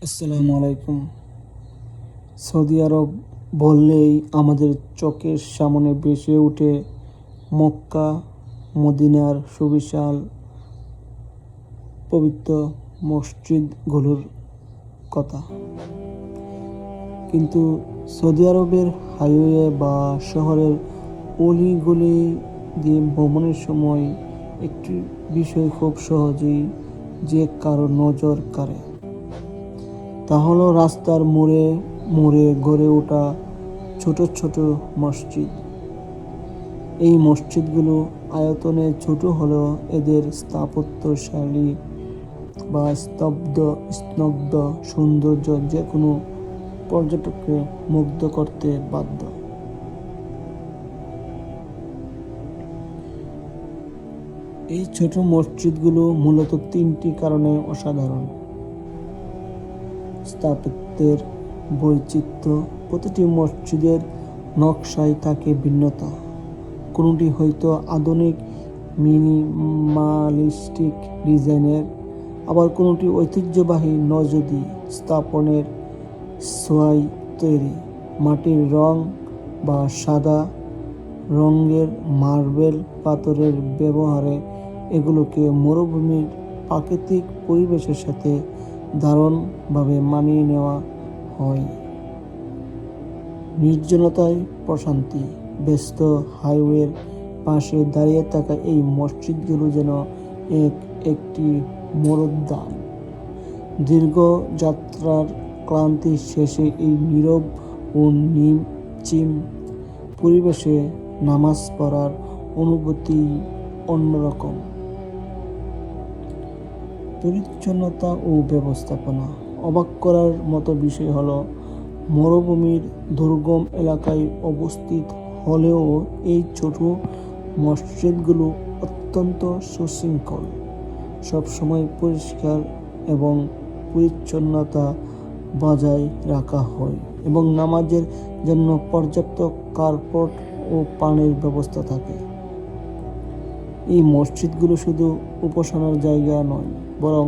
আসসালামু আলাইকুম। সৌদি আরব বললেই আমাদের চোখের সামনে ভেসে ওঠে মক্কা মদিনার সুবিশাল পবিত্র মসজিদগুলোর কথা। কিন্তু সৌদি আরবের হাইওয়ে বা শহরের অলিগলি দিয়ে ভ্রমণের সময় একটি বিষয় খুব সহজেই যে কারো নজর কাড়ে, তা হলো রাস্তার মোড়ে মোড়ে গড়ে ওঠা ছোট ছোট মসজিদ। এই মসজিদগুলো আয়তনে ছোট হলেও এদের স্থাপত্যশৈলী বা স্নগ্ধ সৌন্দর্য যে কোনো পর্যটককে মুগ্ধ করতে বাধ্য। এই ছোট মসজিদগুলো মূলত তিনটি কারণে অসাধারণ: স্থাপত্যের বৈচিত্র্য, প্রতিটি মসজিদের নকশায় থাকে ভিন্নতা, কোনোটি হয়তো আধুনিক মিনিমালিস্টিক ডিজাইনের, আবার কোনোটি ঐতিহ্যবাহী নজদি স্থাপনের ছোঁয়ায় তৈরি। মাটির রং বা সাদা রঙের মার্বেল পাথরের ব্যবহারে এগুলোকে মরুভূমির প্রাকৃতিক পরিবেশের সাথে দারুণভাবে মানিয়ে নেওয়া হয়। নির্জনতায় প্রশান্তি, ব্যস্ত হাইওয়ের পাশে দাঁড়িয়ে থাকা এই মসজিদগুলো যেন একটি মরুদ্যান। দীর্ঘ যাত্রার ক্লান্তি শেষে এই নীরব ও নিশ্চিম পরিবেশে নামাজ পড়ার অনুভূতি অন্যরকম। পরিচ্ছন্নতা ও ব্যবস্থাপনা, অবাক করার মতো বিষয় হলো মরুভূমির দুর্গম এলাকায় অবস্থিত হলেও এই ছোট মসজিদগুলো অত্যন্ত সুশৃঙ্খল। সবসময় পরিষ্কার এবং পরিচ্ছন্নতা বজায় রাখা হয় এবং নামাজের জন্য পর্যাপ্ত কার্পেট ও পানির ব্যবস্থা থাকে। এই মসজিদগুলো শুধু উপাসনার জায়গা নয়, বরং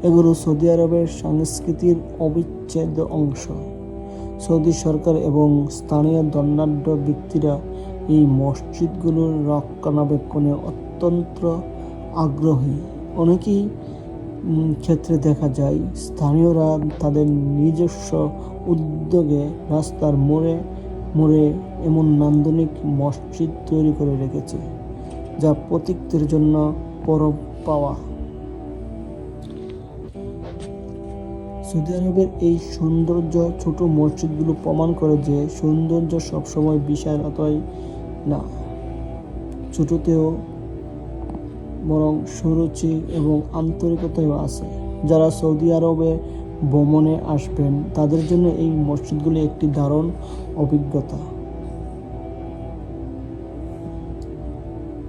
এগুলো সৌদি আরবের সংস্কৃতির অবিচ্ছেদ্য অংশ। সৌদি সরকার এবং স্থানীয় ধনাঢ্য ব্যক্তিরা এই মসজিদগুলোর রক্ষণাবেক্ষণে অত্যন্ত আগ্রহী। অনেকেই ক্ষেত্রে দেখা যায় স্থানীয়রা তাদের নিজস্ব উদ্যোগে রাস্তার মোড়ে মোড়ে এমন নান্দনিক মসজিদ তৈরি করে রেখেছে, যা প্রতীকদের জন্য পরম পাওয়া। সৌদি আরবের এই সৌন্দর্য ছোট মসজিদগুলো প্রমাণ করে যে সৌন্দর্য সবসময় বিশালতায় না, ছোটতেও বরং সুরুচি এবং আন্তরিকতায়ও আছে। যারা সৌদি আরবে ভ্রমণে আসবেন তাদের জন্য এই মসজিদগুলি একটি দারুণ অভিজ্ঞতা।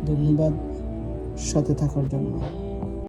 ধন্যবাদ সাথে থাকার জন্য।